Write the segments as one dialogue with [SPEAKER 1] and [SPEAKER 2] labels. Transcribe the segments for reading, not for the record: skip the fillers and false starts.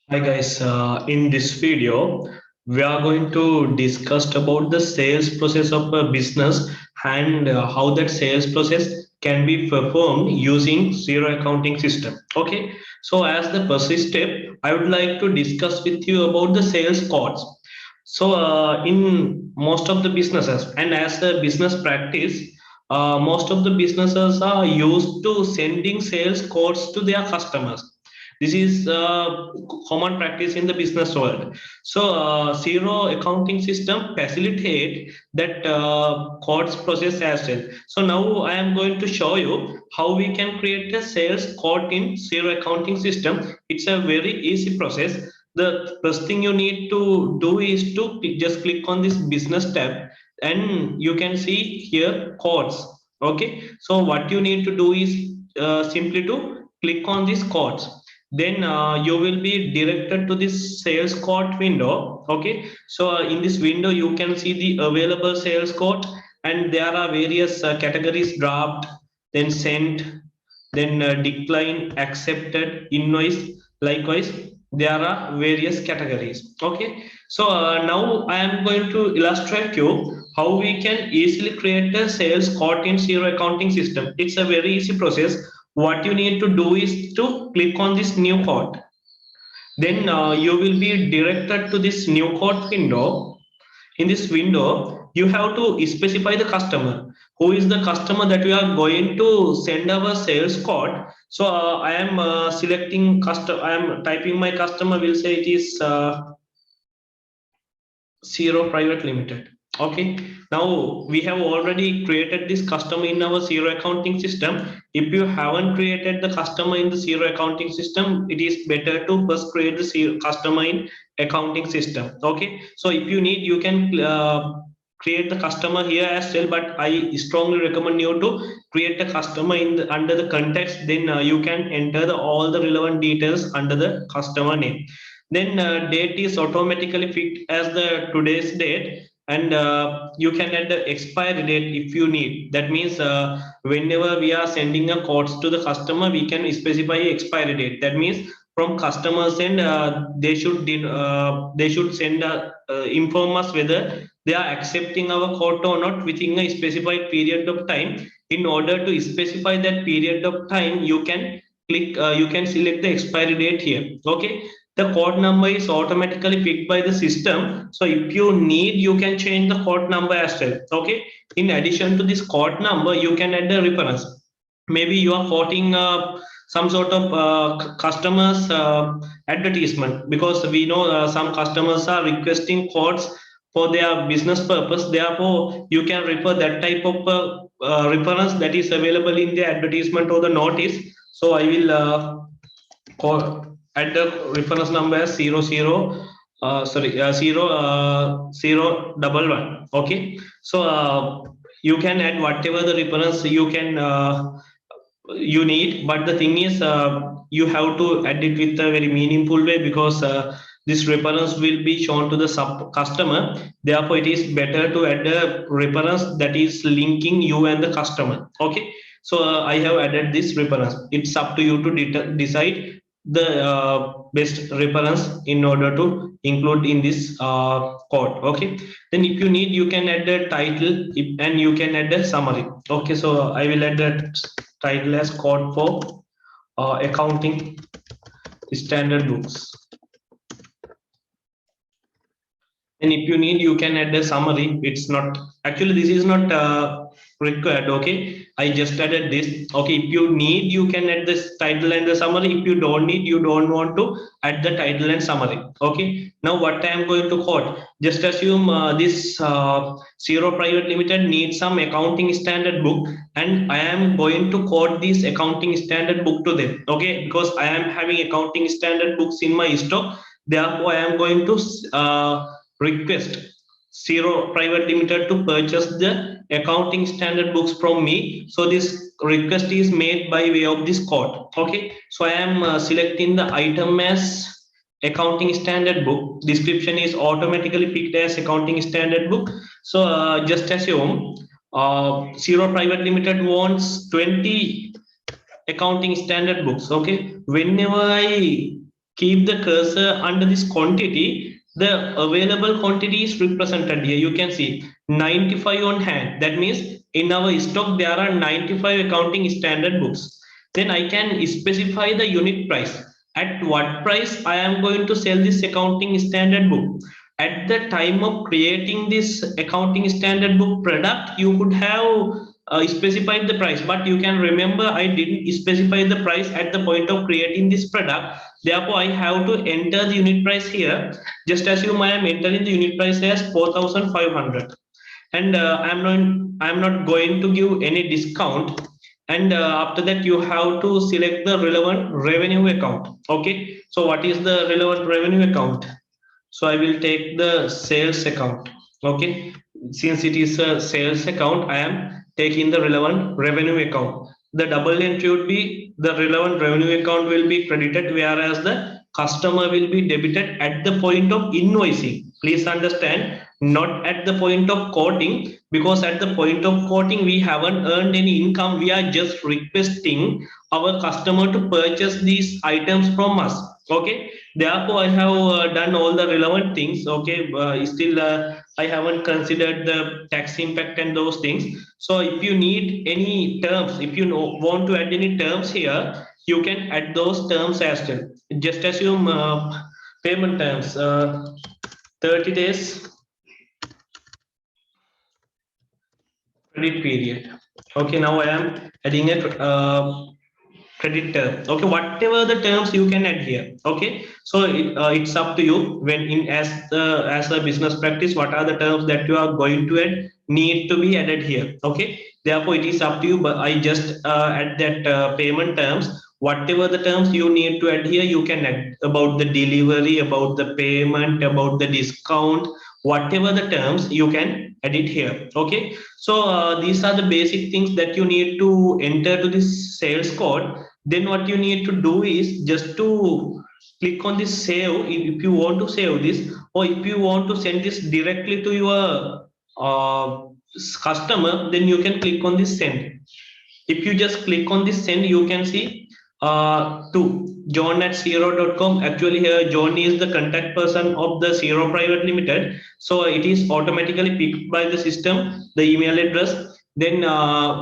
[SPEAKER 1] Hi guys, in this video, we are going to discuss about the sales process of a business and how that sales process can be performed using zero accounting system. Okay, so as the first step, I would like to discuss with you about the sales codes. So in most of the businesses and as a business practice, most of the businesses are used to sending sales codes to their customers. This is common practice in the business world. So zero accounting system facilitate that codes process as well. So now I am going to show you how we can create a sales code in zero accounting system. It's a very easy process. The first thing you need to do is to just click on this business tab, and you can see here codes. Okay, so what you need to do is simply to click on these codes. Then you will be directed to this sales code window. Okay, so in this window you can see the available sales code, and there are various categories: draft, then sent, then decline, accepted, invoice. Likewise, there are various categories. Okay, so now I am going to illustrate you how we can easily create a sales code in zero accounting system. It's a very easy process. What you need to do is to click on this new code. Then you will be directed to this new code window. In this window, you have to specify the customer. Who is the customer that we are going to send our sales code? So I am selecting customer. I am typing my customer. Will say it is Zero Private Limited. Okay, now we have already created this customer in our zero accounting system. If you haven't created the customer in the zero accounting system, it is better to first create the customer in accounting system. Okay, so if you need, you can create the customer here as well, but I strongly recommend you to create a customer in the, under the context. Then you can enter all the relevant details under the customer name. Then date is automatically fixed as the today's date, and you can add the expiry date if you need. That means whenever we are sending a codes to the customer, we can specify expiry date. That means from customers end, they should send inform us whether they are accepting our code or not within a specified period of time. In order to specify that period of time, you can you can select the expiry date here. Okay, the code number is automatically picked by the system. So if you need, you can change the code number as well. Okay, in addition to this code number, you can add the reference. Maybe you are quoting some sort of customers advertisement, because we know some customers are requesting codes for their business purpose. Therefore you can refer that type of reference that is available in the advertisement or the notice. So I will at the reference number as 0 Okay, so you can add whatever the reference you can you need, but the thing is you have to add it with a very meaningful way, because this reference will be shown to the sub customer. Therefore it is better to add a reference that is linking you and the customer. Okay, so I have added this reference. It's up to you to decide the best reference in order to include in this code. Okay, then if you need, you can add a title, and you can add a summary. Okay, so I will add that title as code for accounting standard books. And if you need, you can add a summary. It's not actually, this is not required. Okay, I just added this. Okay, if you need, you can add this title and the summary. If you don't need, you don't want to add the title and summary. Okay, now what I am going to quote, just assume this Zero Private Limited needs some accounting standard book, and I am going to quote this accounting standard book to them. Okay, because I am having accounting standard books in my stock. Therefore I am going to request Zero Private Limited to purchase the accounting standard books from me. So this request is made by way of this code. Okay, so I am selecting the item as accounting standard book. Description is automatically picked as accounting standard book. So just assume Zero Private Limited wants 20 accounting standard books. Okay, whenever I keep the cursor under this quantity, the available quantity is represented here. You can see 95 on hand. That means in our stock there are 95 accounting standard books. Then I can specify the unit price. At what price I am going to sell this accounting standard book. At the time of creating this accounting standard book product, you could have specified the price, but you can remember I didn't specify the price at the point of creating this product. Therefore, I have to enter the unit price here. Just assume I am entering the unit price as 4,500, and I'm not going to give any discount. And after that, you have to select the relevant revenue account. Okay, so what is the relevant revenue account? So I will take the sales account. Okay, since it is a sales account, I am taking the relevant revenue account. The double entry would be the relevant revenue account will be credited, whereas the customer will be debited at the point of invoicing. Please understand, not at the point of quoting, because at the point of quoting we haven't earned any income. We are just requesting our customer to purchase these items from us. Okay, therefore I have done all the relevant things. Okay, still I haven't considered the tax impact and those things. So if you need any terms, if you want to add any terms here, you can add those terms as well. Just assume payment terms, 30 days credit period. Okay, now I am adding a credit term. Okay, whatever the terms you can add here. Okay, so it's up to you. When in as a business practice, what are the terms that you are going to add need to be added here. Okay, therefore it is up to you, but I just add that payment terms. Whatever the terms you need to add here, you can add about the delivery, about the payment, about the discount, whatever the terms you can edit here. Okay, so these are the basic things that you need to enter to this sales code. Then what you need to do is just to click on this save if you want to save this, or if you want to send this directly to your uh, customer, then you can click on this send. If you just click on this send, you can see to John at XERO.com. Actually here John is the contact person of the XERO Private Limited, so it is automatically picked by the system, the email address. Then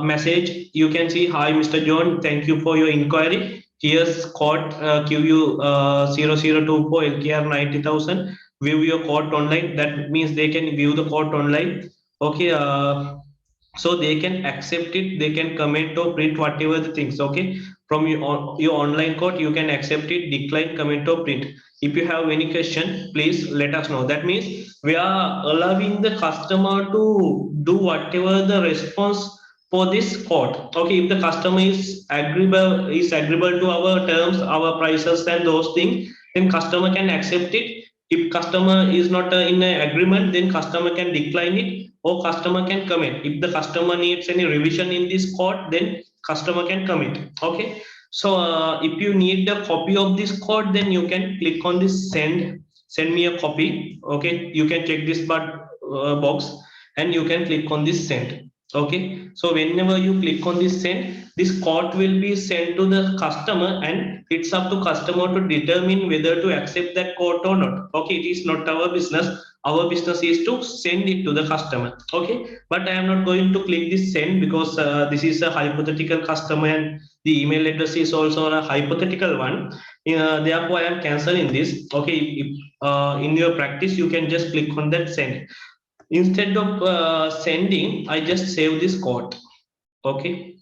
[SPEAKER 1] message, you can see, hi Mr. John, thank you for your inquiry. Here's code QU 0024 LKR 90,000. View your code online. That means they can view the code online. Okay, so they can accept it, they can comment or print whatever the things. Okay, from your online code you can accept it, decline, comment or print. If you have any question, please let us know. That means we are allowing the customer to do whatever the response for this code. Okay, if the customer is agreeable to our terms, our prices and those things, then customer can accept it. If customer is not in a agreement, then customer can decline it, or customer can commit. If the customer needs any revision in this code, then customer can commit. Okay, so if you need a copy of this code, then you can click on this send me a copy. Okay, you can check this box and you can click on this send. Okay, so whenever you click on this send, this code will be sent to the customer, and it's up to customer to determine whether to accept that code or not. Okay, it is not our business. Our business is to send it to the customer. Okay, but I am not going to click this send, because this is a hypothetical customer and the email address is also a hypothetical one. Therefore I am canceling this. Okay, in your practice you can just click on that send. Instead of sending, I just save this code. Okay,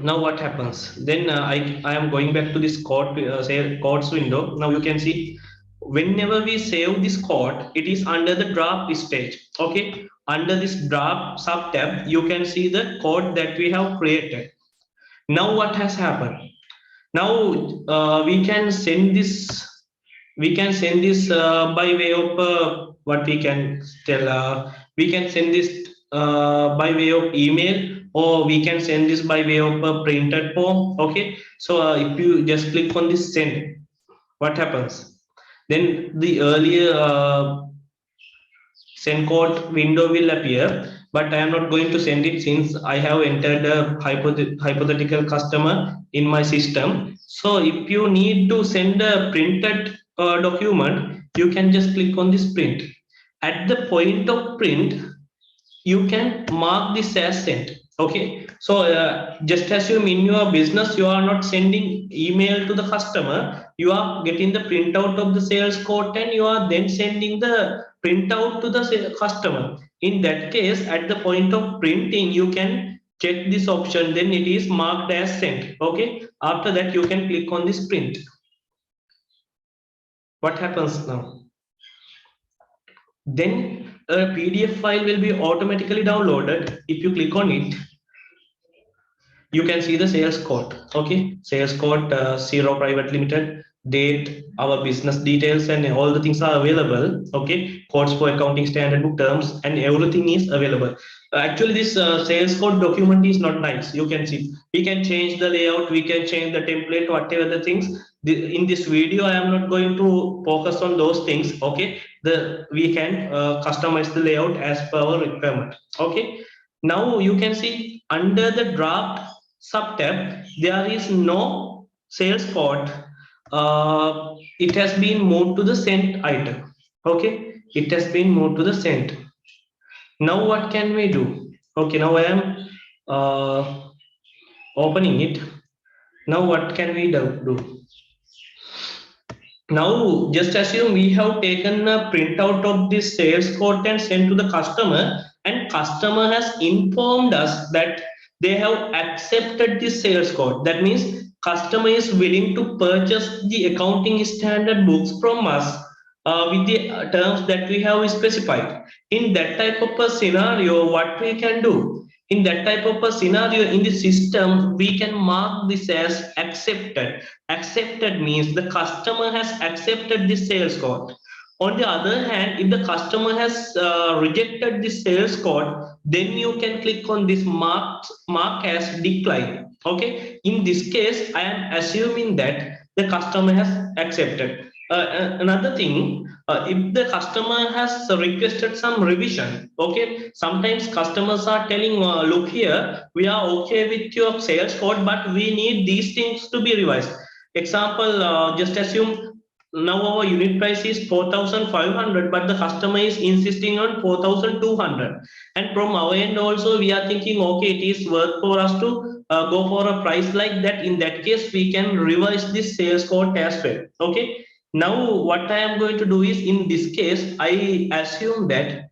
[SPEAKER 1] now what happens then, I am going back to this code, say codes window. Now you can see, whenever we save this code, it is under the draft stage. Okay, under this draft sub tab you can see the code that we have created. Now what has happened? Now we can send this by way of what we can tell, we can send this by way of email, or we can send this by way of a printed form. Okay, so if you just click on this send, what happens then? The earlier send code window will appear, but I am not going to send it since I have entered a hypothetical customer in my system. So if you need to send a printed document, you can just click on this print. At the point of print, you can mark this as sent. Okay, so just assume in your business you are not sending email to the customer, you are getting the printout of the sales quote and you are then sending the printout to the customer. In that case, at the point of printing, you can check this option, then it is marked as sent. Okay, after that you can click on this print. What happens now? Then a PDF file will be automatically downloaded. If you click on it, you can see the sales code. Okay, sales code, XERO Private Limited, date, our business details, and all the things are available. Okay, codes for accounting standard book terms, and everything is available. Actually, this sales code document is not nice. You can see we can change the layout, we can change the template, whatever the things. In this video, I am not going to focus on those things. Okay, we can customize the layout as per our requirement. Okay, now you can see under the draft subtab, there is no sales code. It has been moved to the sent item. Okay, it has been moved to the sent. Now what can we do? Okay, now I am opening it. Now what can we do? Now just assume we have taken a printout of this sales quote and sent to the customer, and customer has informed us that they have accepted this sales quote. That means customer is willing to purchase the accounting standard books from us with the terms that we have specified. In that type of a scenario, what we can do? In that type of a scenario in the system, we can mark this as accepted. Accepted means the customer has accepted the sales code. On the other hand, if the customer has rejected the sales code, then you can click on this mark as decline. Okay, in this case, I am assuming that the customer has accepted. Another thing, if the customer has requested some revision, okay, sometimes customers are telling, look here, we are okay with your sales code, but we need these things to be revised. Example, just assume now our unit price is 4,500, but the customer is insisting on 4,200. And from our end also, we are thinking, okay, it is worth for us to go for a price like that. In that case, we can revise this sales code as well. Okay. Now, what I am going to do is, in this case, I assume that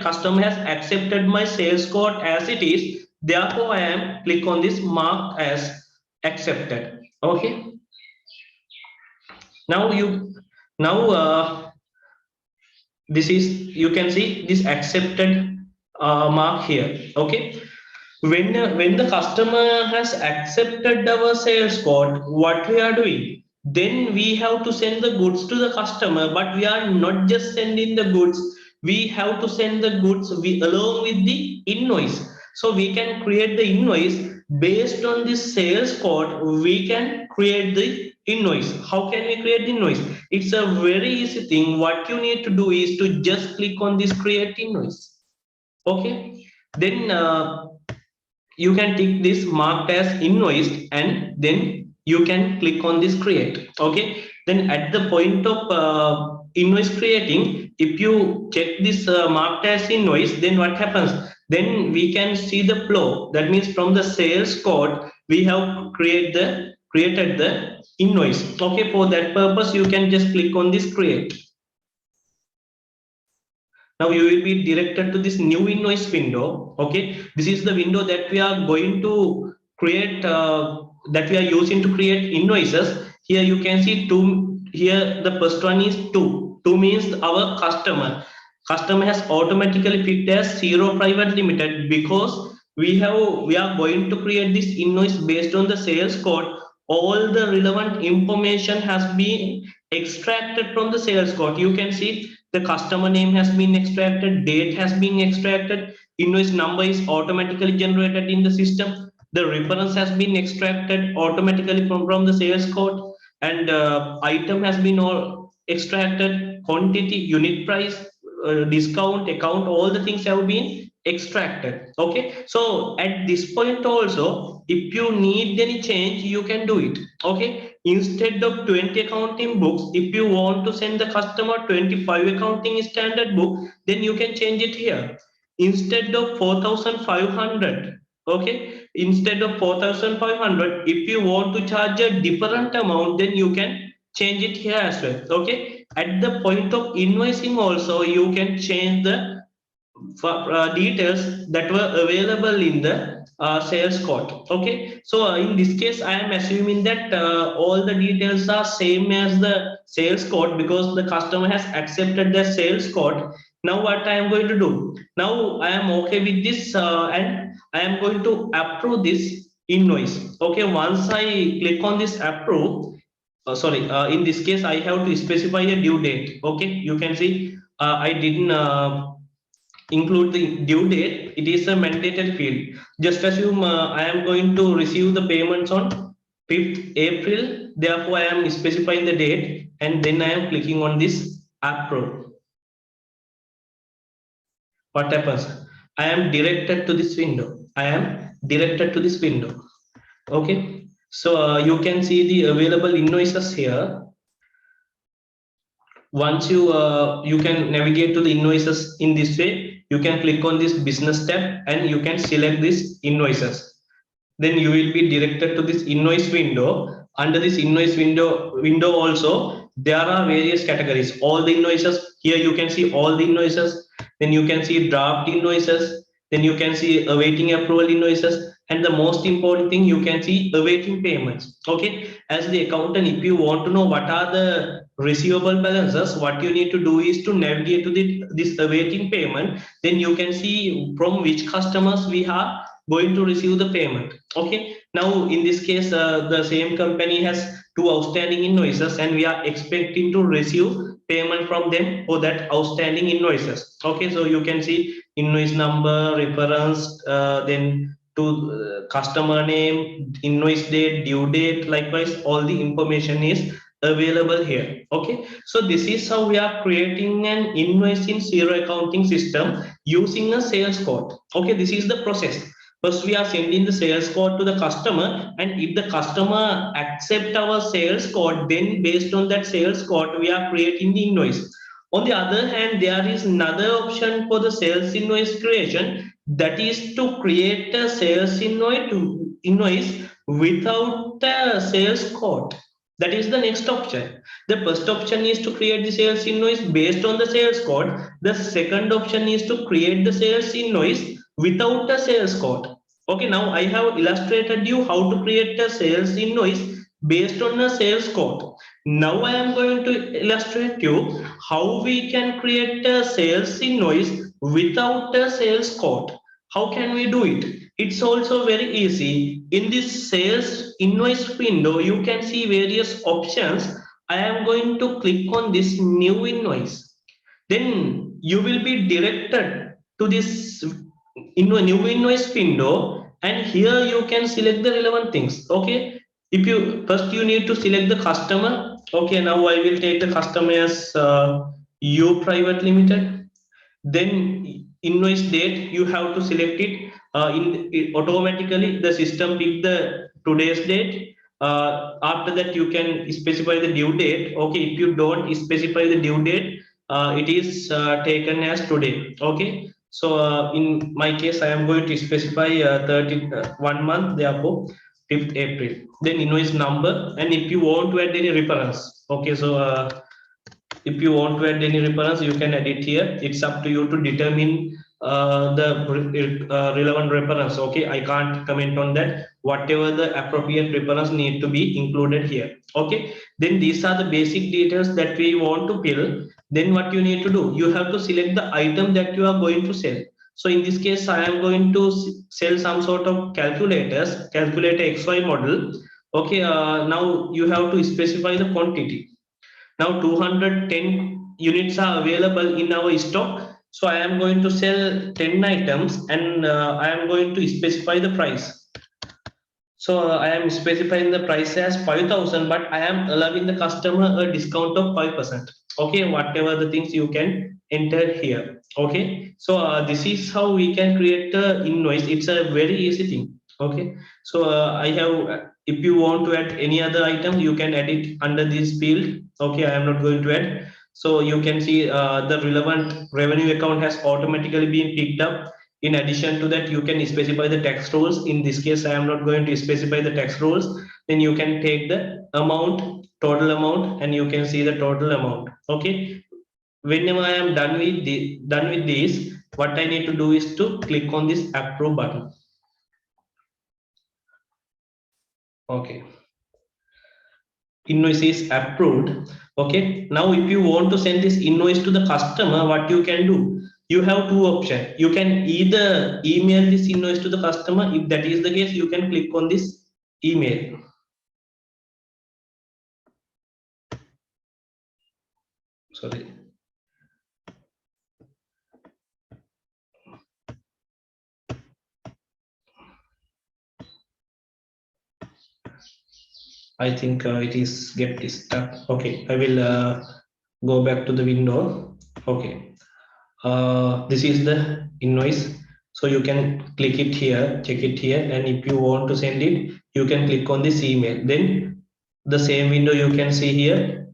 [SPEAKER 1] customer has accepted my sales code as it is. Therefore, I am click on this mark as accepted. Okay. Now this is, you can see this accepted mark here. Okay. When the customer has accepted our sales code, what we are doing, then we have to send the goods to the customer, but we are not just sending the goods, we have to send the goods along with the invoice. So we can create the invoice based on this sales code. We can create the invoice. How can we create the invoice? It's a very easy thing. What you need to do is to just click on this create invoice. Okay, then you can tick this marked as invoiced, and then you can click on this create. Okay, then at the point of invoice creating, if you check this marked as invoice, then what happens? Then we can see the flow. That means from the sales code we have created the invoice. Okay, for that purpose you can just click on this create. Now you will be directed to this new invoice window. Okay, this is the window that we are going to create, that we are using to create invoices. Here you can see two. Here the first one is two. Two means our customer. Customer has automatically picked as XERO Private Limited because we are going to create this invoice based on the sales code. All the relevant information has been extracted from the sales code. You can see the customer name has been extracted, date has been extracted, invoice number is automatically generated in the system, the reference has been extracted automatically from the sales code, and item has been all extracted, quantity, unit price, discount, account, all the things have been extracted. Okay, so at this point also, if you need any change, you can do it. Okay, instead of 20 accounting books, if you want to send the customer 25 accounting standard book, then you can change it here. Instead of 4,500, okay, instead of 4,500, if you want to charge a different amount, then you can change it here as well. Okay, at the point of invoicing also, you can change the details that were available in the sales code. Okay, so in this case I am assuming that all the details are same as the sales code, because the customer has accepted the sales code. Now what I am going to do, now I am okay with this, and I am going to approve this invoice. Okay, once I click on this approve, sorry, in this case I have to specify a due date. Okay, you can see I didn't include the due date. It is a mandatory field. Just assume I am going to receive the payments on 5th April, therefore I am specifying the date, and then I am clicking on this approve. What happens, I am directed to this window. I am directed to this window. Okay, so you can see the available invoices here. Once you can navigate to the invoices in this way, you can click on this business tab and you can select this invoices. Then you will be directed to this invoice window. Under this invoice window also, there are various categories. All the invoices here, you can see all the invoices. Then you can see draft invoices. Then you can see awaiting approval invoices, and the most important thing, you can see awaiting payments. Okay, as the accountant, if you want to know what are the receivable balances, what you need to do is to navigate to this awaiting payment. Then you can see from which customers we are going to receive the payment. Okay, now in this case the same company has two outstanding invoices, and we are expecting to receive payment from them for that outstanding invoices. Okay, so you can see invoice number, reference, then to customer name, invoice date, due date, likewise all the information is available here. Okay, so this is how we are creating an invoice in XERO accounting system using a sales code. Okay, this is the process. First, we are sending the sales code to the customer, and if the customer accept our sales code, then based on that sales code, we are creating the invoice. On the other hand, there is another option for the sales invoice creation, that is to create a sales invoice without a sales code. That is the next option. The first option is to create the sales invoice based on the sales code. The second option is to create the sales invoice without a sales code. Okay, now I have illustrated you how to create a sales invoice based on a sales code. Now I am going to illustrate you how we can create a sales invoice without a sales code. How can we do it? It's also very easy. In this sales invoice window, you can see various options. I am going to click on this new invoice. Then you will be directed to this new invoice window, and here you can select the relevant things. Okay, if you first you need to select the customer. Okay, now I will take the customer as U Private Limited. Then invoice date, you have to select it. Automatically the system pick the today's date. After that you can specify the due date. Okay, if you don't specify the due date, it is taken as today. Okay, so in my case I am going to specify 1 month, therefore 5th April. Then invoice number, and if you want to add any reference. Okay, so if you want to add any reference, you can add it here. It's up to you to determine the relevant reference. Okay, I can't comment on that. Whatever the appropriate reference need to be included here. Okay, then these are the basic details that we want to fill. Then what you need to do, you have to select the item that you are going to sell. So in this case I am going to sell some sort of calculator XY model. Okay, now you have to specify the quantity. Now 210 units are available in our stock. So I am going to sell 10 items, and I am going to specify the price. So I am specifying the price as 5,000, but I am allowing the customer a discount of 5%. Okay, whatever the things you can enter here. Okay, so this is how we can create the invoice. It's a very easy thing. Okay, so I have, if you want to add any other item, you can add it under this field. Okay, I am not going to add. So you can see the relevant revenue account has automatically been picked up. In addition to that, you can specify the tax rules. In this case, I am not going to specify the tax rules. Then you can take the amount, total amount, and you can see the total amount. Okay, whenever I am done with this, what I need to do is to click on this approve button. Okay, invoice is approved. Okay, now if you want to send this invoice to the customer, what you can do, you have two options. You can either email this invoice to the customer. If that is the case, you can click on this email. Sorry, I think it is get stuck. Okay, I will go back to the window. Okay, this is the invoice. So you can click it here, check it here, and if you want to send it, you can click on this email. Then the same window you can see here,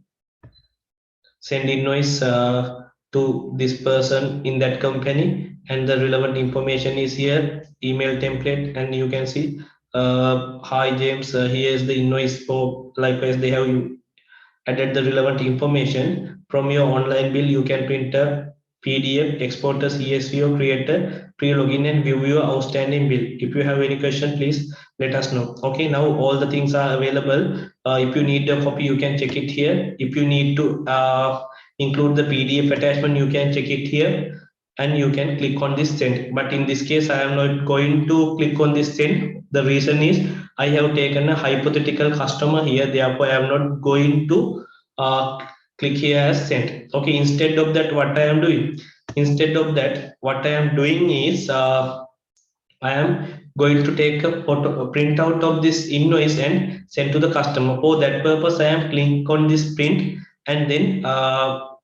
[SPEAKER 1] send invoice to this person in that company, and the relevant information is here, email template, and you can see, hi James, here is the invoice. For likewise, they have added the relevant information. From your online bill, you can print a PDF, export a CSV, or create a pre-login and view your outstanding bill. If you have any question, please let us know. Okay, now all the things are available. If you need a copy, you can check it here. If you need to include the PDF attachment, you can check it here, and you can click on this send. But in this case, I am not going to click on this send. The reason is I have taken a hypothetical customer here, therefore I am not going to click here as send. Okay, instead of that, what I am doing? Instead of that, what I am doing is I am going to take a photo, a print out of this invoice and send to the customer. For that purpose, I am click on this print, and then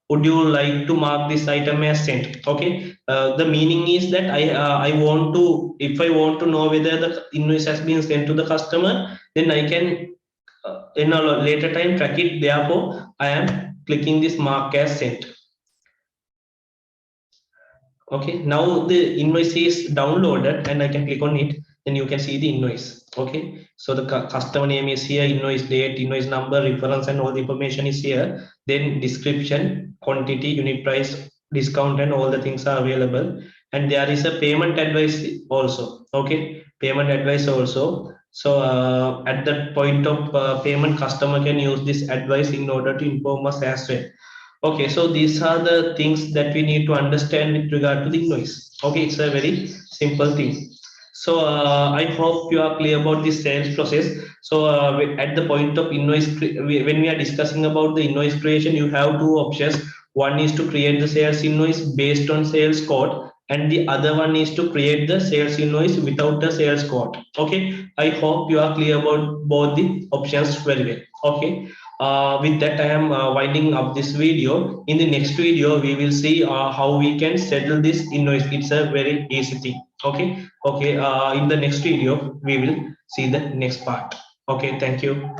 [SPEAKER 1] would you like to mark this item as sent? Okay, the meaning is that I want to, if I want to know whether the invoice has been sent to the customer, then I can in a later time track it. Therefore, I am clicking this mark as sent. Okay, now the invoice is downloaded and I can click on it, then you can see the invoice. Okay, so the customer name is here, invoice date, invoice number, reference, and all the information is here. Then description, quantity, unit price, discount, and all the things are available. And there is a payment advice also. Okay, payment advice also. So at that point of payment, customer can use this advice in order to inform us as well. Okay, so these are the things that we need to understand with regard to the invoice. Okay, it's a very simple thing. So I hope you are clear about this sales process. So at the point of invoice, when we are discussing about the invoice creation, you have two options. One is to create the sales invoice based on sales code, and the other one is to create the sales invoice without the sales code. Okay, I hope you are clear about both the options very well. Okay, with that, I am winding up this video. In the next video, we will see how we can settle this invoice. It's a very easy thing. Okay, okay. In the next video, we will see the next part. Okay, thank you.